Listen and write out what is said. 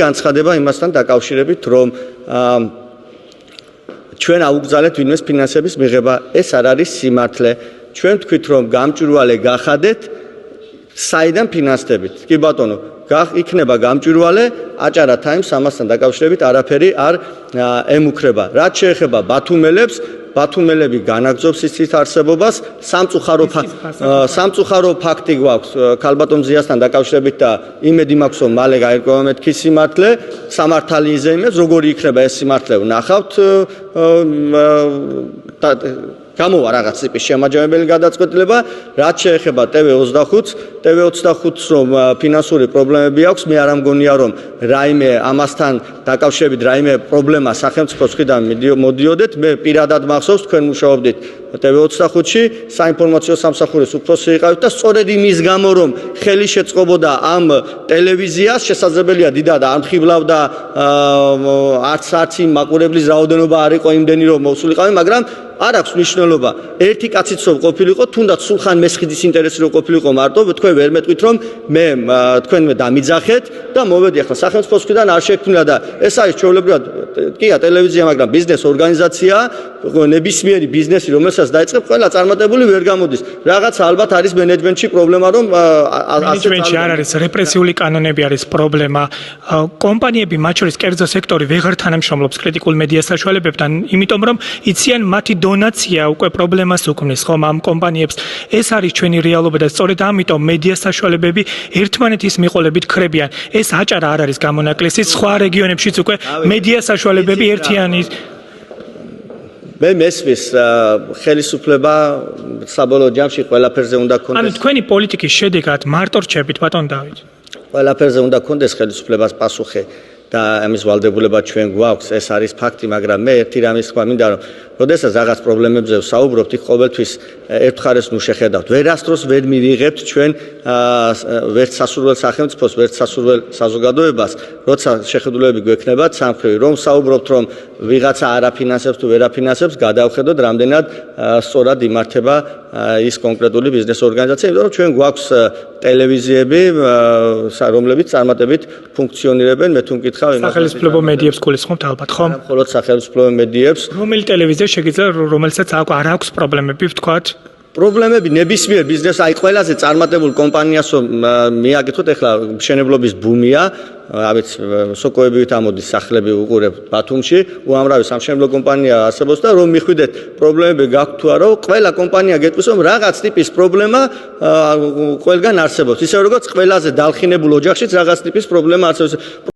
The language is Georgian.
განცხადება იმასთან დაკავშირებით, რომ ჩვენ აუგზავნეთ ვინმეს ფინანსების მიღება, ეს არ არის სიმართლე. ჩვენ თქვით, რომ გამჭვირვალე გახადეთ, საიდან ფინანსდებით? კი ბატონო, იქნება გამჭვირვალე, აჭარა ტაიმს ამასთან დაკავშირებით არაფერი არ ემუქრება. რაც შეეხება ბათუმელებს, ბათუმელები განაგრძობს ისეთ არსებობას, სამწუხარო ფაქტი გვაქვს ქალბატონ ზიასთან დაკავშირებით და იმედი მაქვს, რომ მალე გაირკვევა მეთქი სიმართლე, სამართალი იზეიმებს, როგორი იქნება ეს სიმართლე ვნახავთ. გამოვა რაღაც ტიპის შემაჯამებელი გადაწყვეტილება, რაც შეეხება TV25-ს, TV25-ს რომ ფინანსური პრობლემები აქვს, მე არ ამგონია რომ რაიმე ამასთან დაკავშირებით რაიმე პრობლემა სახელმწიფოს მხრიდან მოდიოდეთ, მე პირადად მახსოვს თქვენ მუშაობდით TV25-ში, საინფორმაციო სამსახურის უფროსი იყავით და სწორედ იმის გამო რომ ხელი შეწყობოდა ამ ტელევიზიას, შესაძლებელია დიდად არ მხიბლავდა არც იმ მაყურებლის რაოდენობა არ იყო იმდენი რომ მოსულიყავი, მაგრამ არ აქვს მნიშვნელობა. ერთი კაციც რომ ყოფილიყო, თუნდაც სულხან მესხიძის ინტერესი რომ ყოფილიყო მარტო, თქვენ ვერ მეტყვით რომ თქვენ დამიძახეთ და მოვედი ახლა სახელმწიფოს მხრიდან არ შექმნა და ეს არის ჩვეულებრივად კია ტელევიზია, მაგრამ ბიზნეს ორგანიზაციაა, ნებისმიერი ბიზნესი რომელსაც დაიწყებ, ყველა წარმატებული ვერ გამოდის. რაღაც ალბათ არის მენეჯმენტში პრობლემა, რომ მენეჯმენტში არ არის რეპრესიული კანონები არის პრობლემა. კომპანიები, მათ შორის კერძო სექტორი ვეღარ თანამშრომლობს კრიტიკულ მედია საშუალებებთან, იმიტომ რომ იციან მათი დონაცია უკვე პრობლემას უქმნის ხომ ამ კომპანიებს. ეს არის ჩვენი რეალობა და სწორედ ამიტომ მედია საშუალებები ერთმანეთის მიყოლებით ხრებიან. ეს აჭარა არ არის გამონაკლისი, სხვა რეგიონებშიც უკვე მედია საშუალებები ერთიანი. მე მესმის ხელისუფლება საბოლოო ჯამში ყველაფერზე უნდა ქონდეს. ანუ თქვენი პოლიტიკის შედეგად მარტო რჩებით ბატონ დავით. ყველაფერზე უნდა ქონდეს ხელისუფლებას პასუხი და ამის ვალდებულება ჩვენ გვაქვს, ეს არის ფაქტი, მაგრამ მე ერთი რამის თქვა მინდა რომ როდესაც რაღაც პრობლემებზე ვსაუბრობთ, იქ ყოველთვის ერთ მხარეს ნუ შეხედავთ. ვერასდროს ვერ მივიღებთ ჩვენ ვერც სასურველ სახელმწიფოს, ვერც სასურველ საზოგადოებას, როცა შეხედულებები გვექნებათ სამხრივი, რომ ვსაუბრობთ, რომ ვიღაცა არაფინანსებს თუ ვერაფინანსებს, გადავხედოთ, რამდენად სწორად იმართება ის კონკრეტული ბიზნეს ორგანიზაცია, იმიტომ რომ ჩვენ გვაქვს ტელევიზიები, რომლებიც წარმატებით ფუნქციონირებენ, მე თუ მკითხავ იმას. სახელმწიფო მედიებს გულისხმობთ ალბათ, ხომ? მხოლოდ სახელმწიფო მედიებს. რომელი ტელევიზია შეგიძლია რომელსაც არ აქვს პრობლემები, ვთქვათ? პრობლემები ნებისმიერ ბიზნესს, აი ყველაზე წარმატებულ კომპანიას მიაკითხოთ, ეხლა მშენებლობის ბუმია, ავიც სოკოებივით ამოდის სახლები უყურებთ ბათუმში, უამრავი სამშენებლო კომპანია არსებობს და რომ მიხვიდეთ პრობლემები გაქვთ თუ არა, ყველა კომპანია გეტყვის რომ რაღაც ტიპის პრობლემა ყველგან არსებობს. ისე როგორც ყველაზე დალხინებულ ოჯახშიც რაღაც ტიპის პრობლემა არსებობს.